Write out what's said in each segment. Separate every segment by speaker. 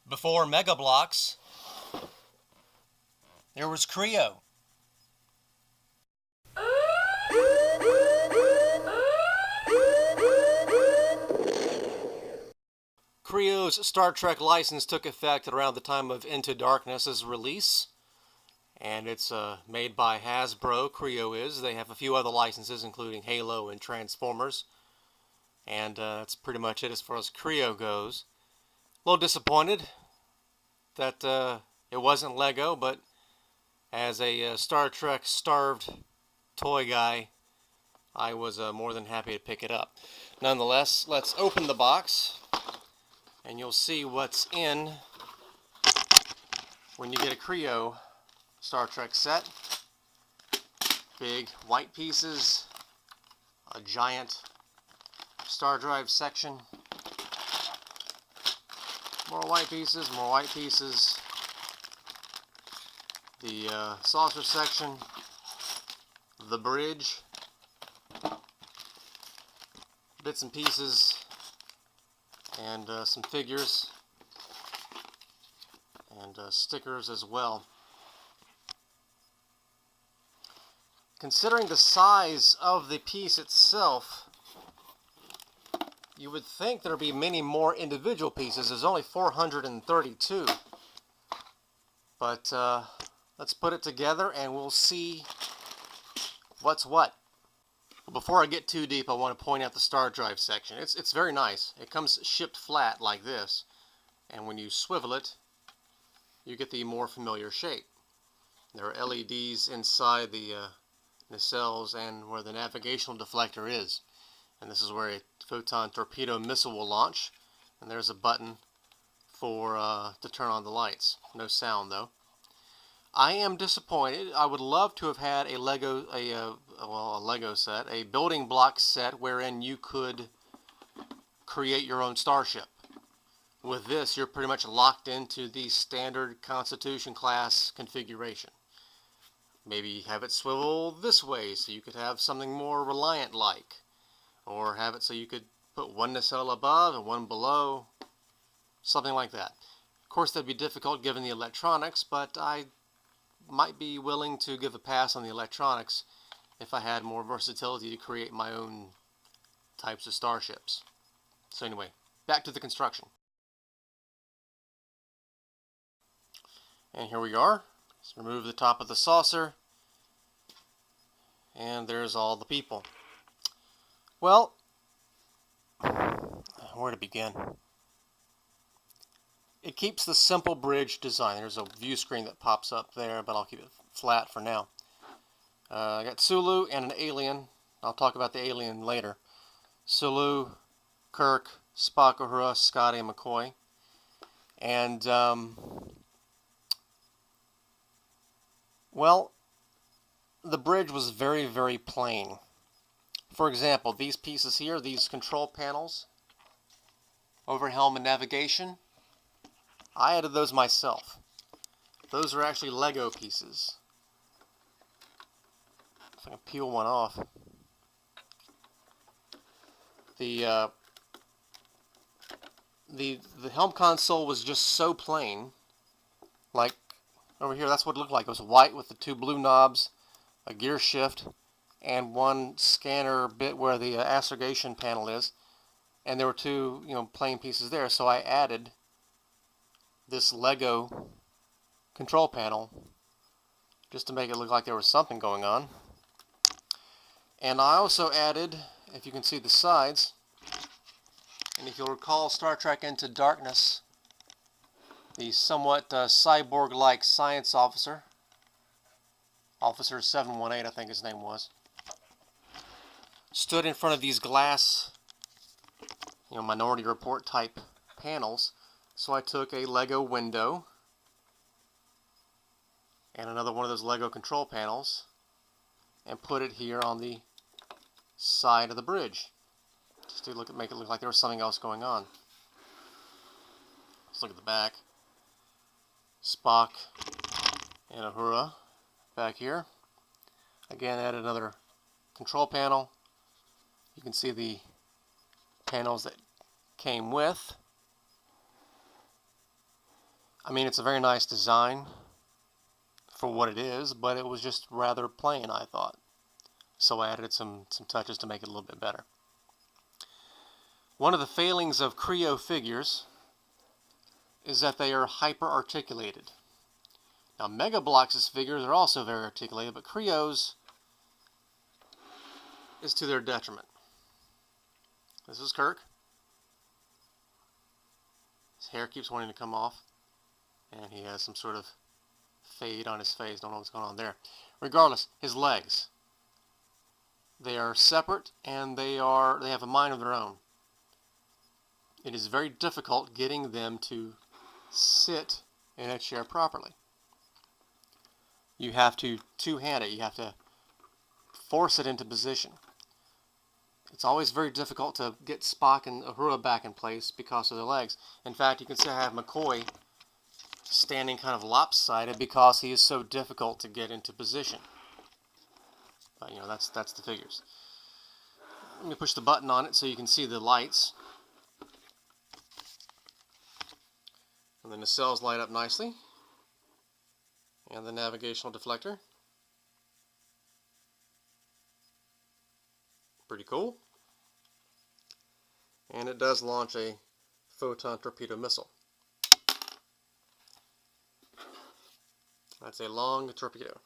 Speaker 1: Before Mega Blocks, there was Kre-O. Kre-O's Star Trek license took effect around the time of Into Darkness's release, and it's made by Hasbro. Kre-O is. They have a few other licenses, including Halo and Transformers, and that's pretty much it as far as Kre-O goes. A little disappointed that it wasn't Lego, but as a Star Trek starved toy guy, I was more than happy to pick it up. Nonetheless, let's open the box, and you'll see what's in when you get a Kre-O Star Trek set. Big white pieces, a giant Stardrive section, more white pieces, the saucer section, the bridge, bits and pieces, and some figures and stickers as well. Considering the size of the piece itself, you would think there'd be many more individual pieces. There's only 432. But let's put it together and we'll see what's what. Before I get too deep, I want to point out the Stardrive section. It's very nice. It comes shipped flat like this, and when you swivel it, you get the more familiar shape. There are LEDs inside the nacelles and where the navigational deflector is. And this is where a photon torpedo missile will launch. And there's a button for to turn on the lights. No sound though. I am disappointed. I would love to have had a Lego set, a building block set wherein you could create your own starship. With this, you're pretty much locked into the standard Constitution class configuration. Maybe have it swivel this way so you could have something more Reliant like. Or have it so you could put one nacelle above and one below. Something like that. Of course, that'd be difficult given the electronics, but I might be willing to give a pass on the electronics if I had more versatility to create my own types of starships. So anyway, back to the construction. And here we are. Let's remove the top of the saucer. And there's all the people. Well, where to begin? It keeps the simple bridge design. There's a view screen that pops up there, but I'll keep it flat for now. I got Sulu and an alien. I'll talk about the alien later. Sulu, Kirk, Spock, Uhura, Scotty, and McCoy. And, well, the bridge was very, very plain. For example, these pieces here, these control panels, over helm and navigation, I added those myself. Those are actually Lego pieces. If I can peel one off. The helm console was just so plain. Like over here, that's what it looked like. It was white with the two blue knobs, a gear shift, and one scanner bit where the astrogation panel is, and there were two, plain pieces there. So I added this Lego control panel just to make it look like there was something going on. And I also added, if you can see the sides, and if you'll recall Star Trek Into Darkness, the somewhat cyborg-like science officer, Officer 718 I think his name was, stood in front of these glass, Minority Report type panels. So I took a Lego window and another one of those Lego control panels and put it here on the side of the bridge, just to make it look like there was something else going on. Let's look at the back. Spock and Uhura back here. Again, added another control panel. You can see the panels that came with. I mean, it's a very nice design for what it is, but it was just rather plain, I thought. So I added some touches to make it a little bit better. One of the failings of Kre-O figures is that they are hyper-articulated. Now, Mega Bloks' figures are also very articulated, but Kre-O's is to their detriment. This is Kirk. His hair keeps wanting to come off, and he has some sort of fade on his face. Don't know what's going on there. Regardless, his legs. They are separate, and they have a mind of their own. It is very difficult getting them to sit in a chair properly. You have to two-hand it. You have to force it into position. It's always very difficult to get Spock and Uhura back in place because of their legs. In fact, you can see I have McCoy standing kind of lopsided because he is so difficult to get into position. But, you know, that's the figures. Let me push the button on it so you can see the lights. And then the cells light up nicely. And the navigational deflector. Pretty cool. And it does launch a photon torpedo missile. That's a long torpedo.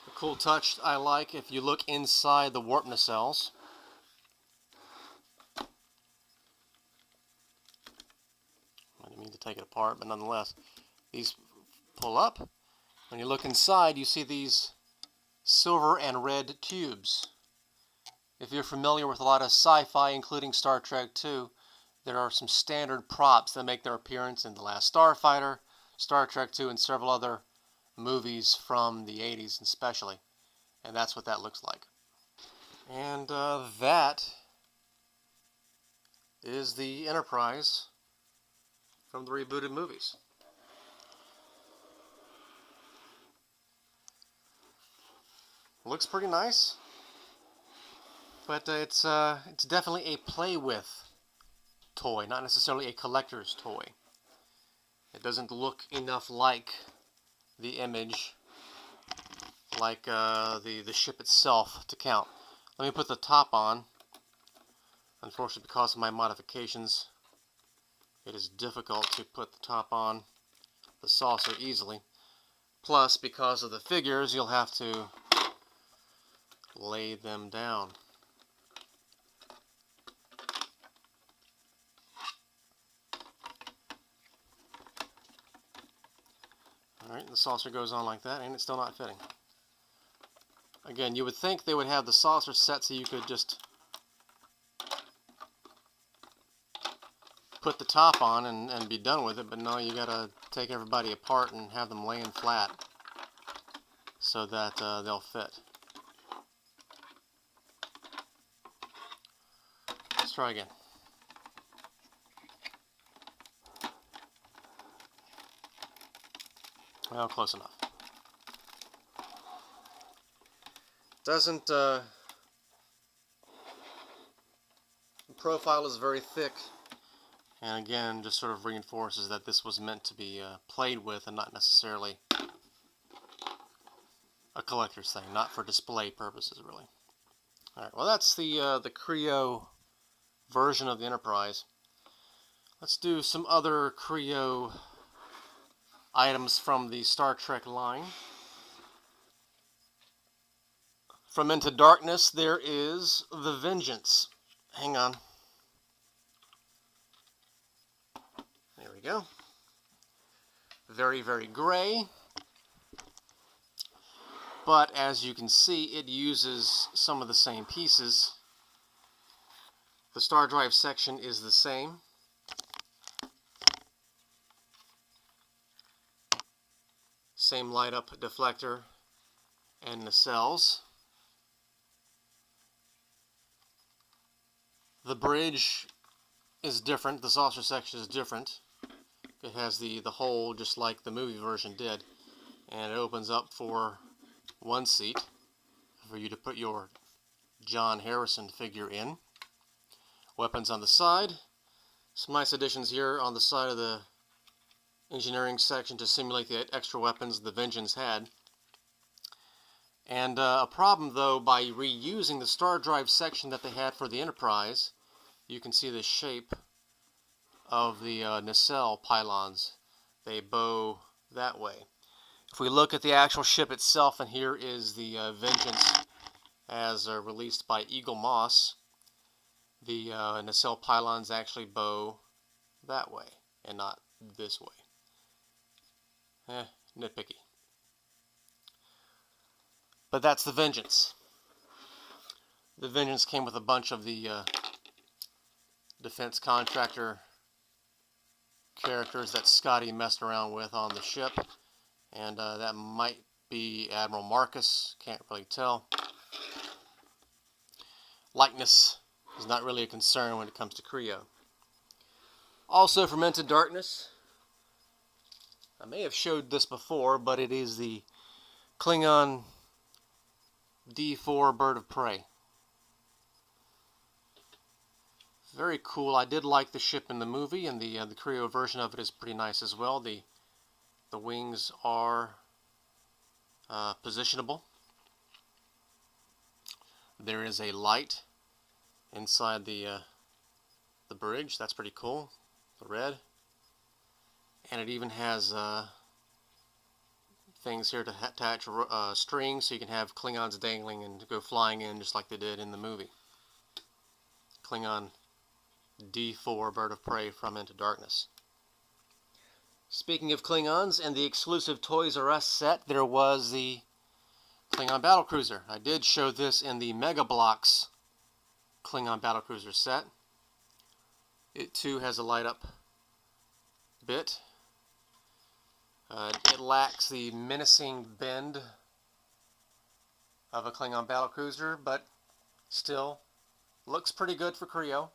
Speaker 1: A cool touch I like, if you look inside the warp nacelles, I didn't mean to take it apart, but nonetheless, these pull up. When you look inside, you see these silver and red tubes. If you're familiar with a lot of sci-fi, including Star Trek II, there are some standard props that make their appearance in The Last Starfighter, Star Trek II, and several other movies from the 80s especially. And that's what that looks like. And that is the Enterprise from the rebooted movies. Looks pretty nice, but it's definitely a play with toy, not necessarily a collector's toy. It doesn't look enough like the image, like the ship itself, to count. Let me put the top on. Unfortunately, because of my modifications, it is difficult to put the top on the saucer easily. Plus, because of the figures, you'll have to lay them down. Alright, the saucer goes on like that, and it's still not fitting. Again, you would think they would have the saucer set so you could just put the top on and be done with it, but no, you gotta take everybody apart and have them laying flat so that they'll fit. Let's try again. Well, close enough. Doesn't, the profile is very thick, and again, just sort of reinforces that this was meant to be played with and not necessarily a collector's thing, not for display purposes, really. Alright, well, that's the Kre-O version of the Enterprise. Let's do some other Kre-O items from the Star Trek line. From Into Darkness, there is the Vengeance. Hang on. There we go. Very, very gray. But as you can see, it uses some of the same pieces. The Stardrive section is the same. Same light up deflector and nacelles. The bridge is different. The saucer section is different. It has the hole just like the movie version did, and it opens up for one seat for you to put your John Harrison figure in. Weapons on the side. Some nice additions here on the side of the engineering section to simulate the extra weapons the Vengeance had. And a problem, though, by reusing the Stardrive section that they had for the Enterprise, you can see the shape of the nacelle pylons. They bow that way. If we look at the actual ship itself, and here is the Vengeance as released by Eagle Moss, the nacelle pylons actually bow that way and not this way. Nitpicky. But that's the Vengeance. The Vengeance came with a bunch of the defense contractor characters that Scotty messed around with on the ship. And that might be Admiral Marcus, can't really tell. Likeness is not really a concern when it comes to Kre-O. Also from Into Darkness, I may have showed this before, but it is the Klingon D4 Bird of Prey. Very cool. I did like the ship in the movie, and the Kre-O version of it is pretty nice as well. The wings are positionable. There is a light inside the bridge. That's pretty cool. The red. And it even has things here to attach strings so you can have Klingons dangling and go flying in just like they did in the movie. Klingon D4 Bird of Prey from Into Darkness. Speaking of Klingons and the exclusive Toys R Us set, there was the Klingon Battlecruiser. I did show this in the Mega Bloks Klingon Battlecruiser set. It too has a light up bit. It lacks the menacing bend of a Klingon Battlecruiser, but still looks pretty good for Kre-O.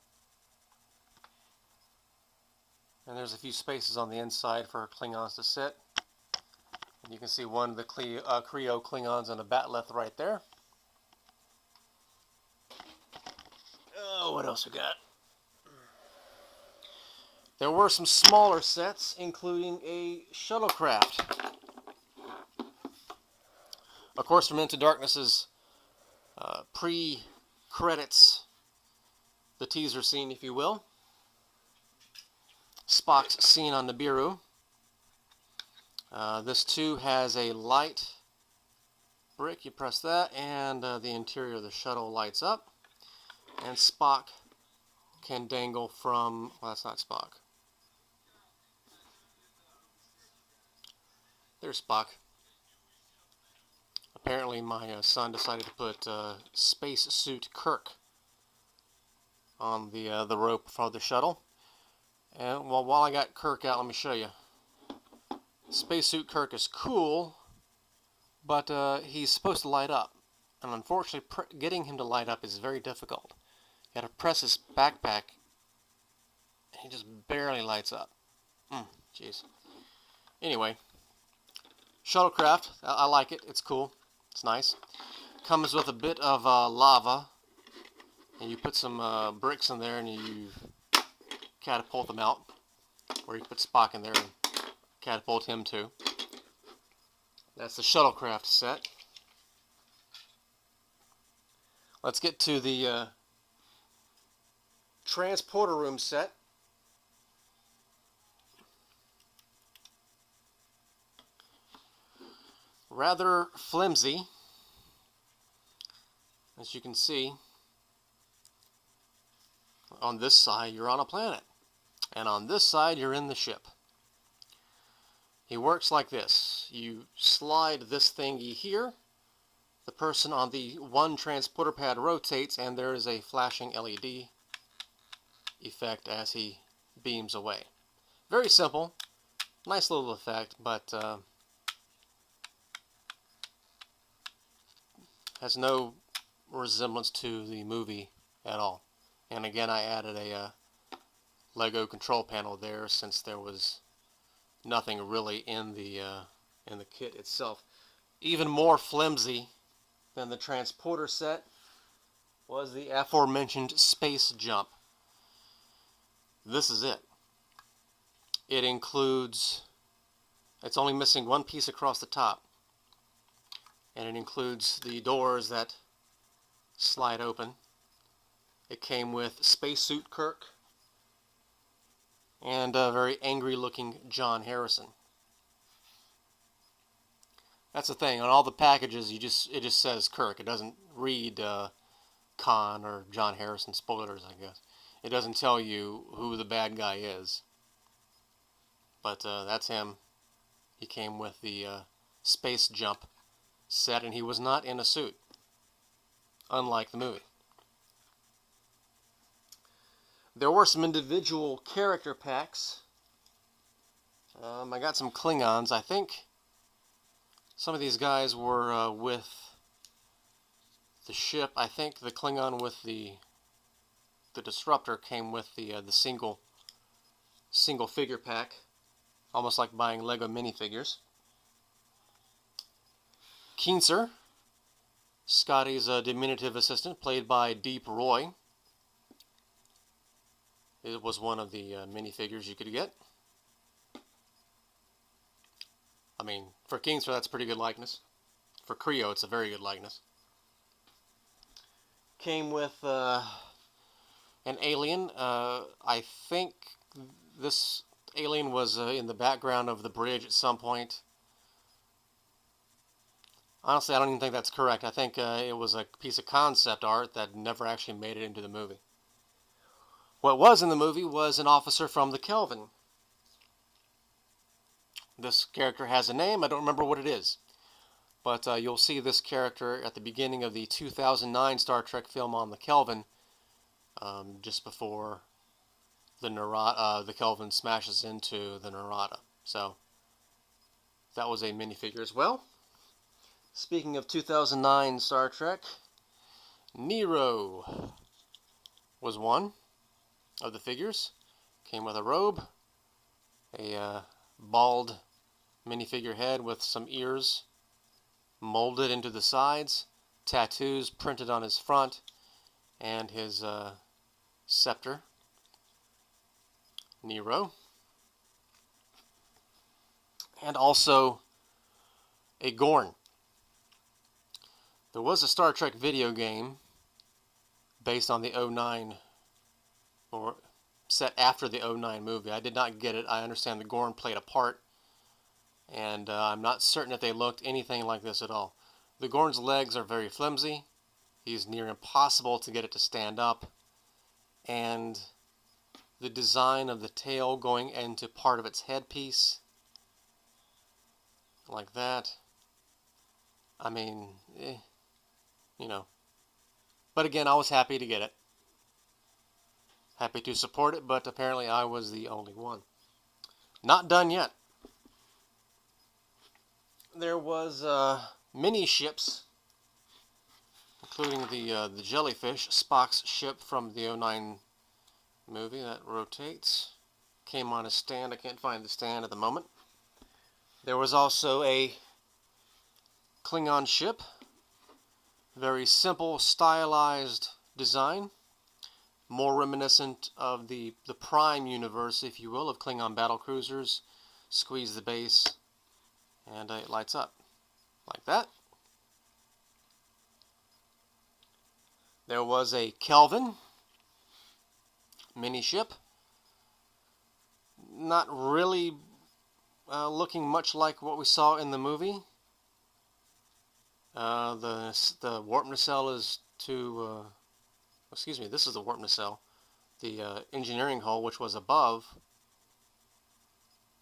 Speaker 1: And there's a few spaces on the inside for Klingons to sit. And you can see one of the Kre-O Klingons on a bat'leth right there. Oh, what else we got? There were some smaller sets, including a Shuttlecraft. Of course, from Into Darkness's pre-credits, the teaser scene, if you will. Spock's scene on Nibiru. This too has a light brick. You press that, and the interior of the shuttle lights up. And Spock can dangle from... well, that's not Spock. There's Spock. Apparently my son decided to put Spacesuit Kirk on the rope for the shuttle. And well, while I got Kirk out, let me show you. Spacesuit Kirk is cool, but he's supposed to light up. And unfortunately, getting him to light up is very difficult. You got to press his backpack, and he just barely lights up. Jeez. Anyway, Shuttlecraft, I like it. It's cool. It's nice. Comes with a bit of lava, and you put some bricks in there, and you catapult them out. Or you put Spock in there and catapult him too. That's the Shuttlecraft set. Let's get to the transporter room set. Rather flimsy, as you can see. On this side you're on a planet, and on this side you're in the ship. He works like this. You slide this thingy here, the person on the one transporter pad rotates, and there is a flashing LED effect as he beams away. Very simple, nice little effect, but has no resemblance to the movie at all. And again, I added a Lego control panel there, since there was nothing really in the kit itself. Even more flimsy than the transporter set was the aforementioned space jump. this is it. It includes, it's only missing one piece across the top, and it includes the doors that slide open. It came with Spacesuit Kirk and a very angry looking John Harrison. That's the thing, on all the packages it just says Kirk. It doesn't read Khan or John Harrison. Spoilers, I guess. It doesn't tell you who the bad guy is. But that's him. He came with the space jump set, and he was not in a suit, unlike the movie. There were some individual character packs. I got some Klingons. I think some of these guys were with the ship. I think the Klingon with the disruptor came with the single figure pack, almost like buying Lego minifigures. Keenser, Scotty's diminutive assistant, played by Deep Roy. It was one of the minifigures you could get. I mean, for Keenser, that's a pretty good likeness. For Kre-O, it's a very good likeness. Came with an alien. I think this alien was in the background of the bridge at some point. Honestly, I don't even think that's correct. I think it was a piece of concept art that never actually made it into the movie. What was in the movie was an officer from the Kelvin. This character has a name. I don't remember what it is. But you'll see this character at the beginning of the 2009 Star Trek film on the Kelvin, just before the Kelvin smashes into the Narada. So that was a minifigure as well. Speaking of 2009 Star Trek, Nero was one of the figures. Came with a robe, a bald minifigure head with some ears molded into the sides, tattoos printed on his front, and his scepter. Nero. And also a Gorn. There was a Star Trek video game based on the 09, or set after the 09 movie. I did not get it. I understand the Gorn played a part, and I'm not certain that they looked anything like this at all. The Gorn's legs are very flimsy. He's near impossible to get it to stand up, and the design of the tail going into part of its headpiece, like that, I mean, you know. But again, I was happy to get it. Happy to support it, but apparently I was the only one. Not done yet. There was mini ships, including the jellyfish, Spock's ship from the 09 movie that rotates. Came on a stand. I can't find the stand at the moment. There was also a Klingon ship. Very simple, stylized design. More reminiscent of the Prime universe, if you will, of Klingon battlecruisers. Squeeze the base, and it lights up. Like that. There was a Kelvin mini ship. Not really looking much like what we saw in the movie. The warp nacelle is too... excuse me, this is the warp nacelle. The engineering hull, which was above,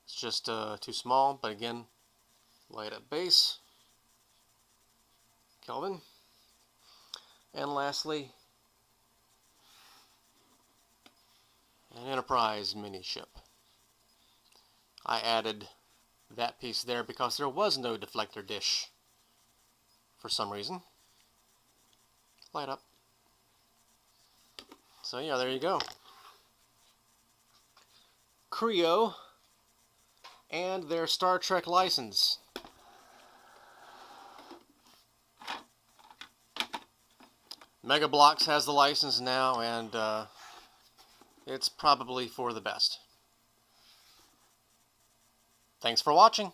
Speaker 1: it's just too small, but again, light up base. Kelvin. And lastly, an Enterprise mini ship. I added that piece there because there was no deflector dish for some reason. Light up. So yeah, there you go. Kre-O and their Star Trek license. Mega Bloks has the license now, and it's probably for the best. Thanks for watching.